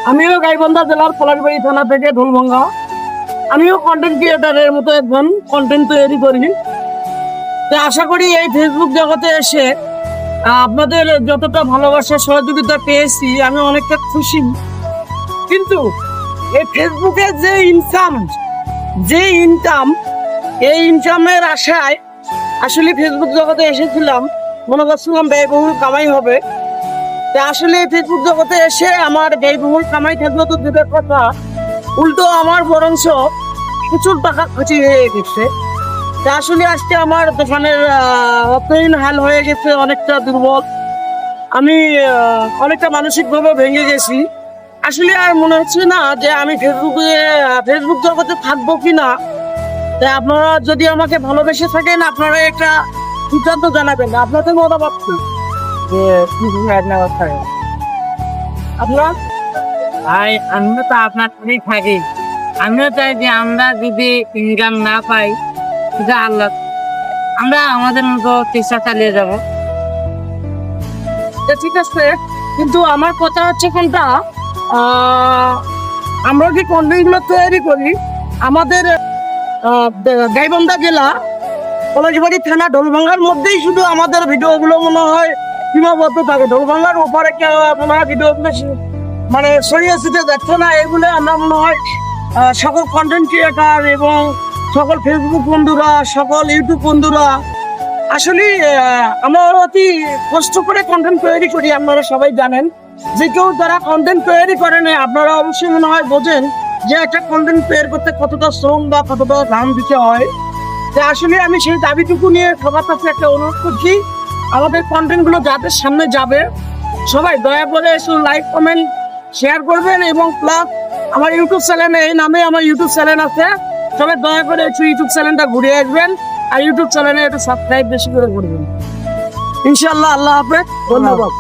আমিও গাইবান্ধা জেলার পলাশবাড়ি থানা থেকে ঢোলভাঙ্গা। আমিও কন্টেন্ট ক্রিয়েটারের মতো একজন কন্টেন্ট তৈরি করি। তো আশা করি এই ফেসবুক জগতে এসে আপনাদের যতটা ভালোবাসা সহযোগিতা পেয়েছি আমি অনেকটা খুশি। কিন্তু এই ফেসবুকে যে ইনকাম এই ইনকামের আশায় আসলে ফেসবুক জগতে এসেছিলাম, মনে করছিলাম ব্যয়বহুল কামাই হবে। তা আসলে এই ফেসবুক জগতে এসে আমার ব্যয়বহুল কামাই থাকলে তো দূরের কথা, উল্টো আমার বরঞ্চ প্রচুর টাকা খরচি হয়ে গেছে। তা আসলে আজকে আমার দোকানের অর্থহীন হাল হয়ে গেছে, অনেকটা দুর্বল। আমি অনেকটা মানসিকভাবে ভেঙে গেছি। আসলে আর মনে হচ্ছে না যে আমি ফেসবুক জগতে থাকবো কিনা। তাই আপনারা যদি আমাকে ভালোবেসে থাকেন, আপনারা একটা সিদ্ধান্ত জানাবেন। আপনাদের মতামত কি? যে আপনার ভাই আমিও তো আপনার সাথেই থাকি। আমিও চাই যে আমরা যদি ইনকাম না পাই সেটা আল্লাহ, আমরা আমাদের মতো চেষ্টা চালিয়ে যাব। ঠিক আছে, কিন্তু আমার কথা হচ্ছে কোনটা, আমরা যে কন্টেন্ট গুলো তৈরি করি আমাদের গাইবান্ধা জেলা পলাশবাড়ি থানা ঢোলভাঙ্গার মধ্যেই শুধু আমাদের ভিডিও গুলো মনে হয় সীমাবদ্ধ থাকে। ঢোলভাঙ্গার ওপারে কেউ মনে হয় ভিডিও গুলো মানে ছড়িয়ে ছিটে যাচ্ছে না। এগুলো আমরা মনে হয় সকল কন্টেন্ট ক্রিয়েটার এবং সকল ফেসবুক বন্ধুরা, সকল ইউটিউব বন্ধুরা আসলে আমরা অতি কষ্ট করে কন্টেন্ট তৈরি করি। আপনারা সবাই জানেন যে কেউ যারা কন্টেন্ট তৈরি করেন আপনারা অবশ্যই মনে হয় বোঝেন যে একটা কন্টেন্ট তৈরি করতে কতটা শ্রম বা কতটা দাম দিতে হয়। যে আসলে আমি সেই দাবিটুকু নিয়ে সবার কাছে একটা অনুরোধ করছি, আমাদের কন্টেন্ট গুলো যাদের সামনে যাবে সবাই দয়া করে একটু লাইক কমেন্ট শেয়ার করবেন, এবং প্লাস আমার ইউটিউব চ্যানেলে এই নামে আমার ইউটিউব চ্যানেল আছে, সবাই দয়া করে একটু ইউটিউব চ্যানেলটা ঘুরে আসবেন আর ইউটিউব চ্যানেলে একটু সাবস্ক্রাইব বেশি করে করবেন। ইনশাআল্লাহ। আল্লাহ হাফেজ, ধন্যবাদ।